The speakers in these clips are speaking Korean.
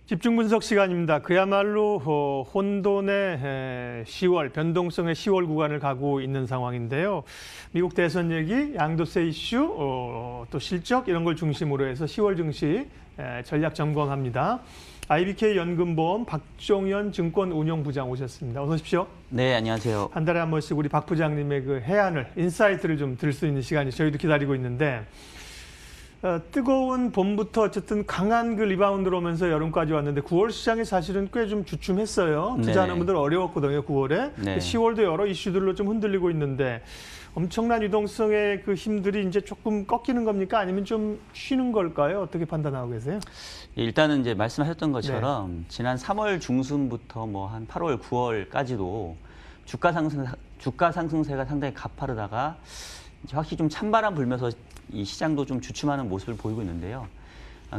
집중 분석 시간입니다. 그야말로 혼돈의 10월, 변동성의 10월 구간을 가고 있는 상황인데요. 미국 대선 얘기, 양도세 이슈, 또 실적 이런 걸 중심으로 해서 10월 증시 전략 점검합니다. IBK 연금보험 박종현 증권운용부장 오셨습니다. 어서 오십시오. 네, 안녕하세요. 한 달에 한 번씩 우리 박 부장님의 그 해안을, 인사이트를 좀 들을 수 있는 시간이 저희도 기다리고 있는데 뜨거운 봄부터 어쨌든 강한 그 리바운드로 오면서 여름까지 왔는데 9월 시장이 사실은 꽤 좀 주춤했어요. 투자하는 분들 어려웠거든요, 9월에. 네. 10월도 여러 이슈들로 좀 흔들리고 있는데 엄청난 유동성의 그 힘들이 이제 조금 꺾이는 겁니까? 아니면 좀 쉬는 걸까요? 어떻게 판단하고 계세요? 일단은 이제 말씀하셨던 것처럼 지난 3월 중순부터 뭐 한 8월, 9월까지도 주가 상승세가 상당히 가파르다가 이제 확실히 좀 찬바람 불면서 이 시장도 좀 주춤하는 모습을 보이고 있는데요.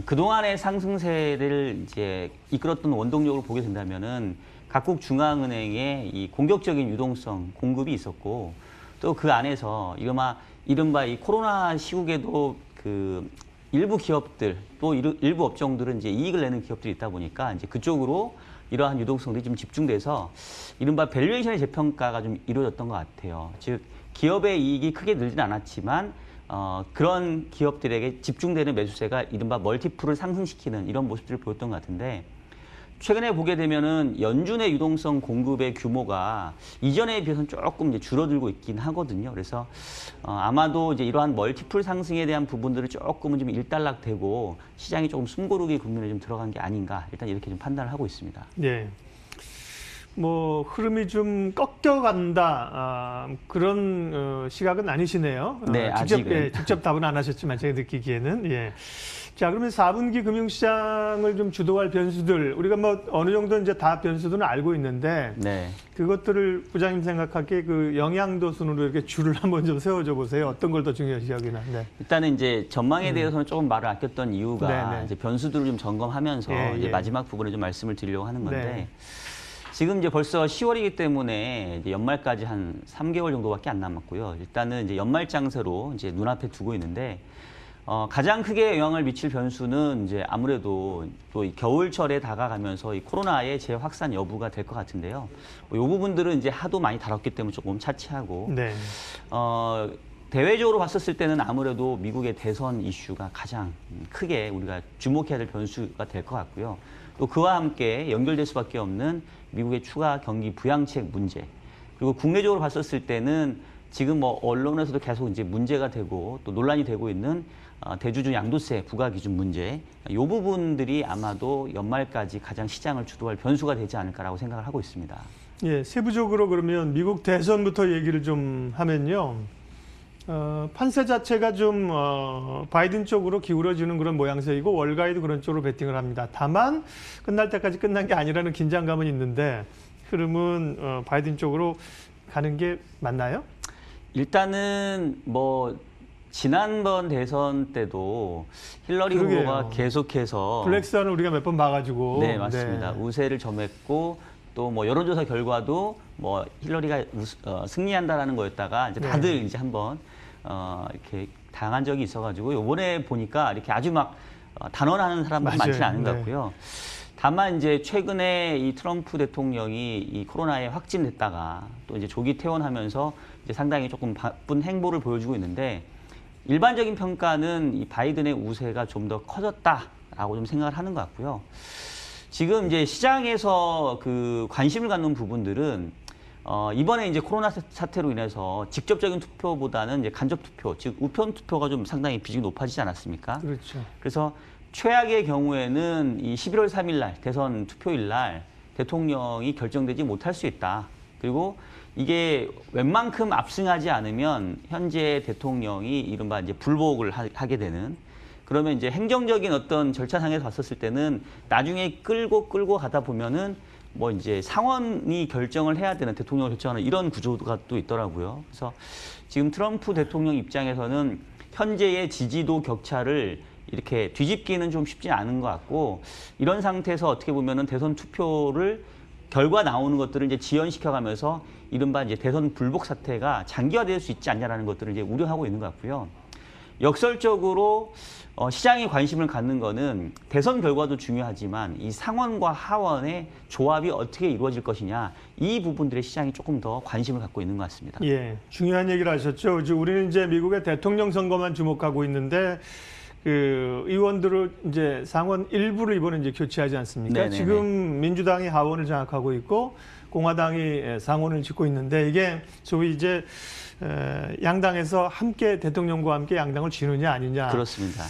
그동안의 상승세를 이제 이끌었던 원동력을 보게 된다면은 각국 중앙은행의 이 공격적인 유동성 공급이 있었고 또 그 안에서 이른바 이 코로나 시국에도 그 일부 기업들 또 일부 업종들은 이제 이익을 내는 기업들이 있다 보니까 이제 그쪽으로 이러한 유동성들이 좀 집중돼서 이른바 밸류에이션의 재평가가 좀 이루어졌던 것 같아요. 즉 기업의 이익이 크게 늘진 않았지만 그런 기업들에게 집중되는 매수세가 이른바 멀티플을 상승시키는 이런 모습들을 보였던 것 같은데 최근에 보게 되면은 연준의 유동성 공급의 규모가 이전에 비해서는 조금 이제 줄어들고 있긴 하거든요. 그래서 아마도 이제 이러한 멀티플 상승에 대한 부분들을 조금은 좀 일단락되고 시장이 조금 숨고르기 국면에 좀 들어간 게 아닌가 일단 이렇게 좀 판단을 하고 있습니다. 네. 뭐 흐름이 좀 꺾여간다 그런 시각은 아니시네요. 네, 아직은. 직접 답은 안 하셨지만 제가 느끼기에는. 예. 자, 그러면 4분기 금융시장을 좀 주도할 변수들 우리가 뭐 어느 정도 이제 다 변수들은 알고 있는데 네. 그것들을 부장님 생각하기에 그 영향도 순으로 이렇게 줄을 한번 좀 세워줘 보세요. 어떤 걸 더 중요시 여기나. 네. 일단은 이제 전망에 대해서는 조금 말을 아꼈던 이유가 네네. 이제 변수들을 좀 점검하면서 이제 마지막 부분에 좀 말씀을 드리려고 하는 건데. 네. 지금 이제 벌써 10월이기 때문에 이제 연말까지 한 3개월 정도밖에 안 남았고요. 일단은 이제 연말 장세로 이제 눈앞에 두고 있는데 가장 크게 영향을 미칠 변수는 이제 아무래도 또 이 겨울철에 다가가면서 이 코로나의 재확산 여부가 될 것 같은데요. 이 부분들은 이제 하도 많이 다뤘기 때문에 조금 차치하고 네. 대외적으로 봤었을 때는 아무래도 미국의 대선 이슈가 가장 크게 우리가 주목해야 될 변수가 될 것 같고요. 또 그와 함께 연결될 수밖에 없는 미국의 추가 경기 부양책 문제. 그리고 국내적으로 봤었을 때는 지금 뭐 언론에서도 계속 이제 문제가 되고 또 논란이 되고 있는 대주주 양도세 부과 기준 문제. 이 부분들이 아마도 연말까지 가장 시장을 주도할 변수가 되지 않을까라고 생각을 하고 있습니다. 예, 세부적으로 그러면 미국 대선부터 얘기를 좀 하면요. 판세 자체가 좀 바이든 쪽으로 기울어지는 그런 모양새이고 월가이도 그런 쪽으로 베팅을 합니다. 다만 끝날 때까지 끝난 게 아니라는 긴장감은 있는데 흐름은 바이든 쪽으로 가는 게 맞나요? 일단은 뭐 지난번 대선 때도 힐러리 그러게요. 후보가 계속해서 블랙스완을 우리가 몇 번 봐가지고 네, 맞습니다. 네. 우세를 점했고 또 뭐 여론조사 결과도 뭐 힐러리가 승리한다라는 거였다가 이제 다들 이제 한번 이렇게 당한 적이 있어가지고 이번에 보니까 이렇게 아주 막 단언하는 사람들이 많지는 않은 것 같고요. 다만 이제 최근에 이 트럼프 대통령이 이 코로나에 확진됐다가 또 이제 조기 퇴원하면서 이제 상당히 조금 바쁜 행보를 보여주고 있는데 일반적인 평가는 이 바이든의 우세가 좀 더 커졌다라고 좀 생각을 하는 것 같고요. 지금 이제 시장에서 그 관심을 갖는 부분들은 이번에 이제 코로나 사태로 인해서 직접적인 투표보다는 이제 간접 투표, 즉 우편 투표가 좀 상당히 비중이 높아지지 않았습니까? 그렇죠. 그래서 최악의 경우에는 이 11월 3일 날 대선 투표일 날 대통령이 결정되지 못할 수 있다. 그리고 이게 웬만큼 압승하지 않으면 현재 대통령이 이른바 이제 불복을 하게 되는 그러면 이제 행정적인 어떤 절차상에서 봤었을 때는 나중에 끌고 가다 보면은 뭐 이제 상원이 결정을 해야 되는 대통령을 결정하는 이런 구조가 또 있더라고요. 그래서 지금 트럼프 대통령 입장에서는 현재의 지지도 격차를 이렇게 뒤집기는 좀 쉽지 않은 것 같고 이런 상태에서 어떻게 보면은 대선 투표를 결과 나오는 것들을 이제 지연시켜가면서 이른바 이제 대선 불복 사태가 장기화될 수 있지 않냐라는 것들을 이제 우려하고 있는 것 같고요. 역설적으로 시장이 관심을 갖는 거는 대선 결과도 중요하지만 이 상원과 하원의 조합이 어떻게 이루어질 것이냐, 이 부분들의 시장이 조금 더 관심을 갖고 있는 것 같습니다. 예, 중요한 얘기를 하셨죠. 우리는 이제 미국의 대통령 선거만 주목하고 있는데 그 의원들을 이제 상원 일부를 이번에 이제 교체하지 않습니까? 네네네. 지금 민주당이 하원을 장악하고 있고 공화당이 상원을 짓고 있는데 이게 소위 이제 양당에서 함께 대통령과 함께 양당을 지느냐 아니냐. 그렇습니다.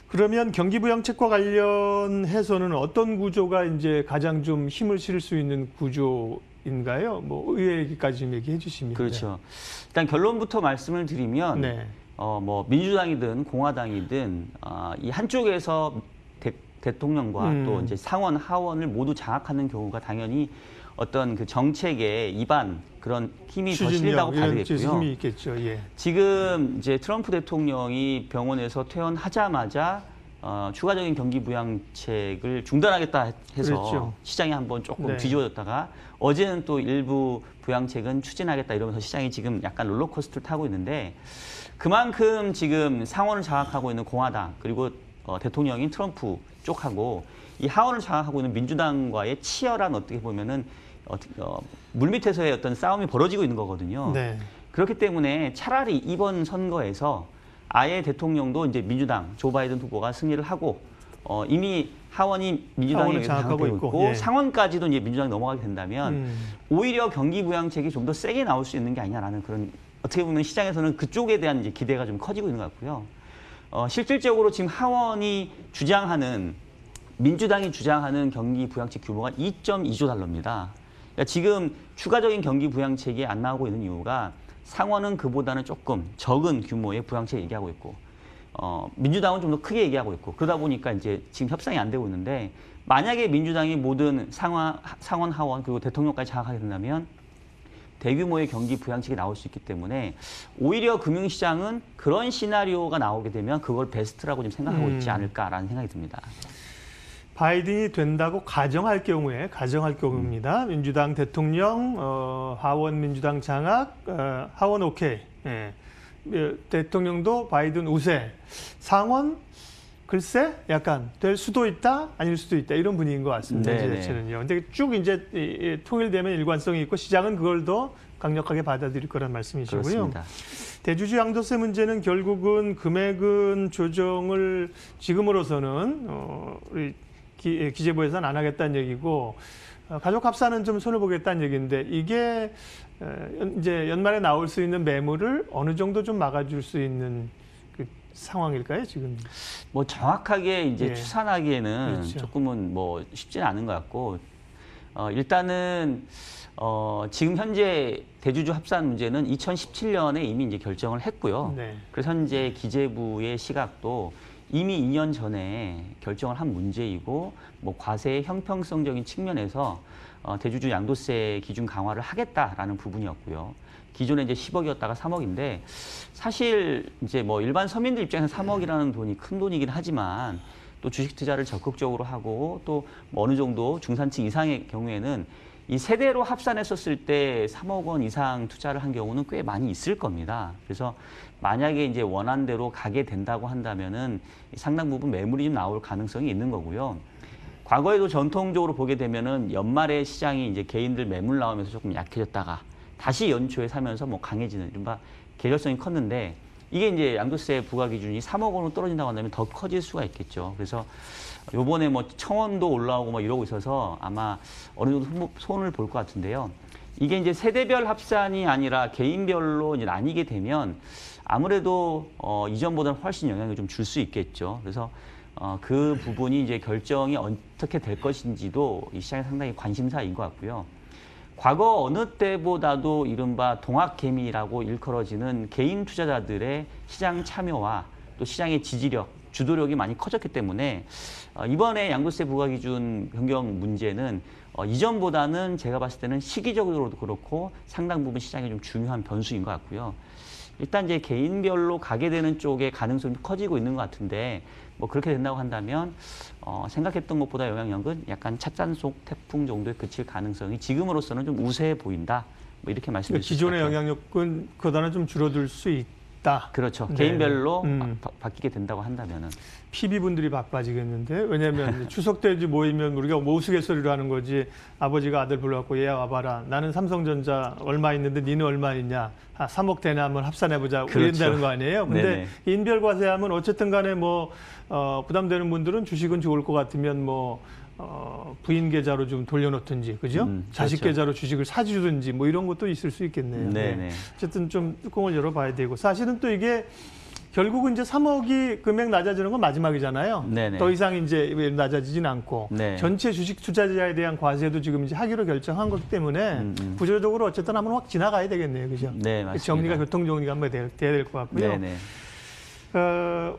그러면 경기부양책과 관련해서는 어떤 구조가 이제 가장 좀 힘을 실을 수 있는 구조인가요? 뭐 의회 얘기까지 좀 얘기해 주시면. 그렇죠. 일단 결론부터 말씀을 드리면 네. 뭐 민주당이든 공화당이든 이 한쪽에서 대통령과 또 이제 상원, 하원을 모두 장악하는 경우가 당연히 어떤 그 정책의 입안 그런 힘이 더 실린다고 봐야 되겠고요. 힘이 있겠죠. 예. 지금 이제 트럼프 대통령이 병원에서 퇴원하자마자 추가적인 경기 부양책을 중단하겠다 해서 그렇죠. 시장이 한번 조금 네. 뒤집어졌다가 어제는 또 일부 부양책은 추진하겠다 이러면서 시장이 지금 약간 롤러코스터를 타고 있는데 그만큼 지금 상원을 장악하고 있는 공화당 그리고 대통령인 트럼프 쪽하고 이 하원을 장악하고 있는 민주당과의 치열한 어떻게 보면은 물밑에서의 어떤 싸움이 벌어지고 있는 거거든요. 네. 그렇기 때문에 차라리 이번 선거에서 아예 대통령도 이제 민주당 조 바이든 후보가 승리를 하고 이미 하원이 민주당이 장악하고 있고 예. 상원까지도 이제 민주당이 넘어가게 된다면 오히려 경기 부양책이 좀 더 세게 나올 수 있는 게 아니냐라는 그런 어떻게 보면 시장에서는 그쪽에 대한 이제 기대가 좀 커지고 있는 것 같고요. 실질적으로 지금 하원이 주장하는 민주당이 주장하는 경기 부양책 규모가 2.2조 달러입니다. 그러니까 지금 추가적인 경기 부양책이 안 나오고 있는 이유가 상원은 그보다는 조금 적은 규모의 부양책 얘기하고 있고 민주당은 좀 더 크게 얘기하고 있고 그러다 보니까 이제 지금 협상이 안 되고 있는데 만약에 민주당이 모든 상원, 하원 그리고 대통령까지 장악하게 된다면 대규모의 경기 부양책이 나올 수 있기 때문에 오히려 금융시장은 그런 시나리오가 나오게 되면 그걸 베스트라고 좀 생각하고 있지 않을까라는 생각이 듭니다. 바이든이 된다고 가정할 경우입니다. 민주당 대통령, 하원 민주당 장악, 하원 오케이. 예. 대통령도 바이든 우세. 상원 글쎄 약간 될 수도 있다, 아닐 수도 있다 이런 분위기인 것 같습니다. 이 자체는요. 근데 쭉 이제 통일되면 일관성이 있고 시장은 그걸 더 강력하게 받아들일 거란 말씀이시고요. 그렇습니다. 대주주 양도세 문제는 결국은 금액은 조정을 지금으로서는 우리 기재부에서는 안 하겠다는 얘기고 가족 합산은 좀 손을 보겠다는 얘기인데 이게 이제 연말에 나올 수 있는 매물을 어느 정도 좀 막아줄 수 있는 그 상황일까요 지금? 뭐 정확하게 이제 예. 추산하기에는 그렇죠. 조금은 뭐 쉽지는 않은 것 같고 일단은 지금 현재 대주주 합산 문제는 2017년에 이미 이제 결정을 했고요. 네. 그래서 현재 기재부의 시각도 이미 2년 전에 결정을 한 문제이고 뭐 과세의 형평성적인 측면에서 대주주 양도세 기준 강화를 하겠다라는 부분이었고요. 기존에 이제 10억이었다가 3억인데 사실 이제 뭐 일반 서민들 입장에서 3억이라는 돈이 큰 돈이긴 하지만 또 주식 투자를 적극적으로 하고 또 뭐 어느 정도 중산층 이상의 경우에는 이 세대로 합산했었을 때 3억 원 이상 투자를 한 경우는 꽤 많이 있을 겁니다. 그래서 만약에 이제 원안대로 가게 된다고 한다면은 상당 부분 매물이 좀 나올 가능성이 있는 거고요. 과거에도 전통적으로 보게 되면은 연말에 시장이 이제 개인들 매물 나오면서 조금 약해졌다가 다시 연초에 사면서 뭐 강해지는 이른바 계절성이 컸는데 이게 이제 양도세 부과 기준이 3억 원으로 떨어진다고 한다면 더 커질 수가 있겠죠. 그래서 요번에 뭐 1,000원도 올라오고 막 이러고 있어서 아마 어느 정도 손을 볼 것 같은데요. 이게 이제 세대별 합산이 아니라 개인별로 이제 나뉘게 되면 아무래도 이전보다는 훨씬 영향을 좀 줄 수 있겠죠. 그래서 그 부분이 이제 결정이 어떻게 될 것인지도 이 시장에 상당히 관심사인 것 같고요. 과거 어느 때보다도 이른바 동학개미라고 일컬어지는 개인 투자자들의 시장 참여와 또 시장의 지지력, 주도력이 많이 커졌기 때문에 이번에 양도세 부과 기준 변경 문제는 이전보다는 제가 봤을 때는 시기적으로도 그렇고 상당 부분 시장에 좀 중요한 변수인 것 같고요. 일단 이제 개인별로 가게 되는 쪽에 가능성이 커지고 있는 것 같은데 뭐 그렇게 된다고 한다면 생각했던 것보다 영향력은 약간 찻잔 속 태풍 정도에 그칠 가능성이 지금으로서는 좀 우세해 보인다. 뭐 이렇게 말씀드릴 수 있을 것 기존의 같아요. 영향력은 그보다는 좀 줄어들 수 있다. 그렇죠. 네. 개인별로 바뀌게 된다고 한다면은. PB분들이 바빠지겠는데 왜냐하면 추석 때 모이면 우리가 뭐 우스갯소리로 하는 거지 아버지가 아들 불러갖고 얘야 와봐라 나는 삼성전자 얼마 있는데 니는 얼마 있냐 3억 되나 한번 합산해보자 그렇죠. 이런다는 거 아니에요. 근데 네네. 인별과세하면 어쨌든 간에 뭐 부담되는 분들은 주식은 좋을 것 같으면 뭐 부인 계좌로 좀 돌려놓든지 그죠? 자식 그렇죠. 계좌로 주식을 사주든지 뭐 이런 것도 있을 수 있겠네요. 네네. 네. 어쨌든 좀 뚜껑을 열어봐야 되고 사실은 또 이게 결국은 이제 3억이 금액 낮아지는 건 마지막이잖아요. 네네. 더 이상 이제 낮아지진 않고 네. 전체 주식 투자자에 대한 과세도 지금 이제 하기로 결정한 거기 때문에 구조적으로 어쨌든 한번 확 지나가야 되겠네요, 그죠? 네, 맞습니다. 정리가 교통 정리가 한번 돼야 될 것 같고요. 네네.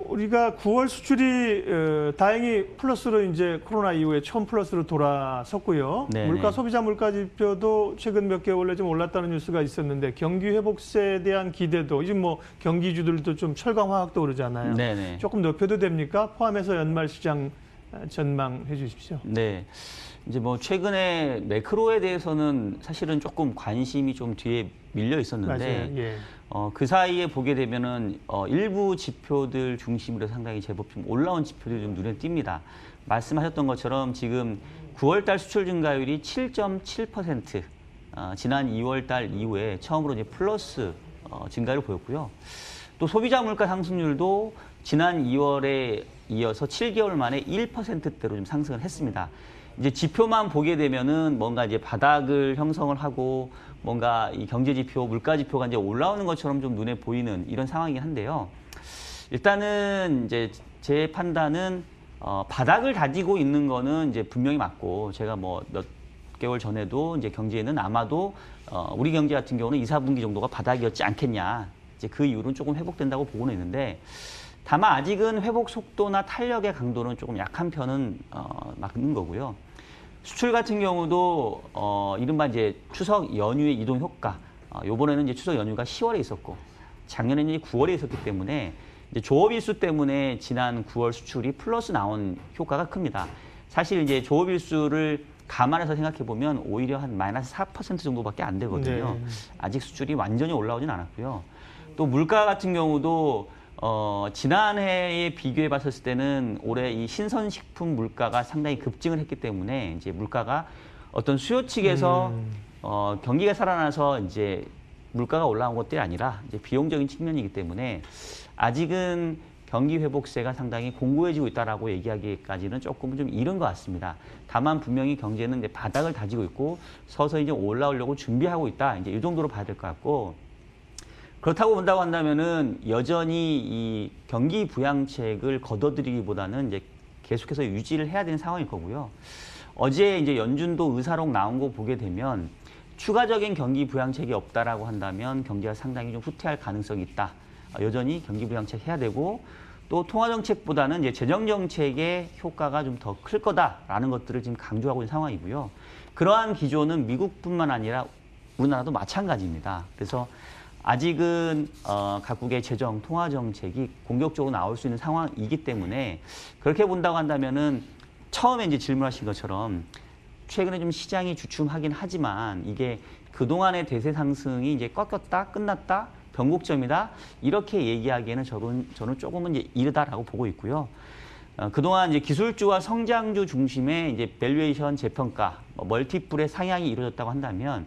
우리가 9월 수출이 다행히 플러스로 이제 코로나 이후에 처음 플러스로 돌아섰고요. 네네. 물가 소비자 물가 지표도 최근 몇 개월에 좀 올랐다는 뉴스가 있었는데 경기 회복세에 대한 기대도 이제 뭐 경기주들도 좀 철강 화학도 오르잖아요. 네네. 조금 높여도 됩니까? 포함해서 연말 시장 전망해 주십시오. 네. 이제 뭐 최근에 매크로에 대해서는 사실은 조금 관심이 좀 뒤에 밀려 있었는데 맞아요. 예. 그 사이에 보게 되면은 일부 지표들 중심으로 상당히 제법 좀 올라온 지표들이 좀 눈에 띕니다. 말씀하셨던 것처럼 지금 9월 달 수출 증가율이 7.7%, 지난 2월 달 이후에 처음으로 이제 플러스 증가를 보였고요. 또 소비자 물가 상승률도 지난 2월에 이어서 7개월 만에 1%대로 좀 상승을 했습니다. 이제 지표만 보게 되면은 뭔가 이제 바닥을 형성을 하고 뭔가 이 경제 지표, 물가 지표가 이제 올라오는 것처럼 좀 눈에 보이는 이런 상황이긴 한데요. 일단은 이제 제 판단은 바닥을 다지고 있는 거는 이제 분명히 맞고 제가 뭐 몇 개월 전에도 이제 경제는 아마도 우리 경제 같은 경우는 2, 4분기 정도가 바닥이었지 않겠냐. 이제 그 이후로는 조금 회복된다고 보고는 있는데 다만 아직은 회복 속도나 탄력의 강도는 조금 약한 편은 맞는 거고요. 수출 같은 경우도 이른바 이제 추석 연휴의 이동 효과. 요번에는 이제 추석 연휴가 10월에 있었고 작년에는 이제 9월에 있었기 때문에 이제 조업일수 때문에 지난 9월 수출이 플러스 나온 효과가 큽니다. 사실 이제 조업일수를 감안해서 생각해 보면 오히려 한 마이너스 4% 정도밖에 안 되거든요. 네. 아직 수출이 완전히 올라오진 않았고요. 또 물가 같은 경우도 지난해에 비교해 봤을 때는 올해 이 신선식품 물가가 상당히 급증을 했기 때문에 이제 물가가 어떤 수요 측에서 경기가 살아나서 이제 물가가 올라온 것들이 아니라 이제 비용적인 측면이기 때문에 아직은 경기 회복세가 상당히 공고해지고 있다라고 얘기하기까지는 조금 좀 이른 것 같습니다. 다만 분명히 경제는 이제 바닥을 다지고 있고 서서히 이제 올라오려고 준비하고 있다. 이제 이 정도로 봐야 될 것 같고 그렇다고 본다고 한다면은 여전히 이 경기 부양책을 걷어들이기보다는 이제 계속해서 유지를 해야 되는 상황일 거고요. 어제 이제 연준도 의사록 나온 거 보게 되면 추가적인 경기 부양책이 없다라고 한다면 경제가 상당히 좀 후퇴할 가능성이 있다. 여전히 경기 부양책 해야 되고 또 통화 정책보다는 이제 재정 정책의 효과가 좀 더 클 거다라는 것들을 지금 강조하고 있는 상황이고요. 그러한 기조는 미국뿐만 아니라 우리나라도 마찬가지입니다. 그래서 아직은 각국의 재정, 통화 정책이 공격적으로 나올 수 있는 상황이기 때문에 그렇게 본다고 한다면은 처음에 이제 질문하신 것처럼 최근에 좀 시장이 주춤하긴 하지만 이게 그동안의 대세 상승이 이제 꺾였다, 끝났다, 변곡점이다 이렇게 얘기하기에는 저는 조금은 이제 이르다라고 보고 있고요. 그동안 이제 기술주와 성장주 중심의 이제 밸류에이션 재평가, 멀티플의 상향이 이루어졌다고 한다면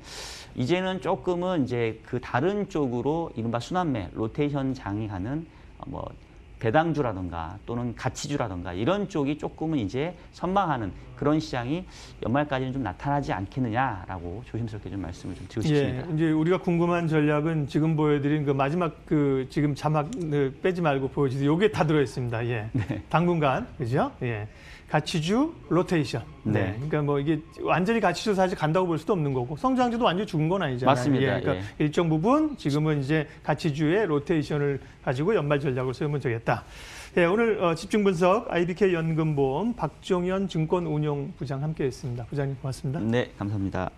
이제는 조금은 이제 그 다른 쪽으로 이른바 순환매, 로테이션 장이 뭐 배당주라든가 또는 가치주라든가 이런 쪽이 조금은 이제 선망하는 그런 시장이 연말까지는 좀 나타나지 않겠느냐라고 조심스럽게 좀 말씀을 좀 드리고 싶습니다. 예, 이제 우리가 궁금한 전략은 지금 보여드린 그 마지막 그 지금 자막 빼지 말고 보여주세요. 요게 다 들어있습니다. 예, 네. 당분간 그죠? 예, 가치주 로테이션. 네. 그러니까 뭐 이게 완전히 가치주 사실 간다고 볼 수도 없는 거고 성장주도 완전히 죽은 건 아니잖아요. 맞습니다. 예, 그러니까 일정 부분 지금은 이제 가치주의 로테이션을 가지고 연말 전략을 세우면 되겠다. 예, 오늘 집중 분석 IBK 연금보험 박종현 증권운용부장 함께했습니다. 부장님 고맙습니다. 네, 감사합니다.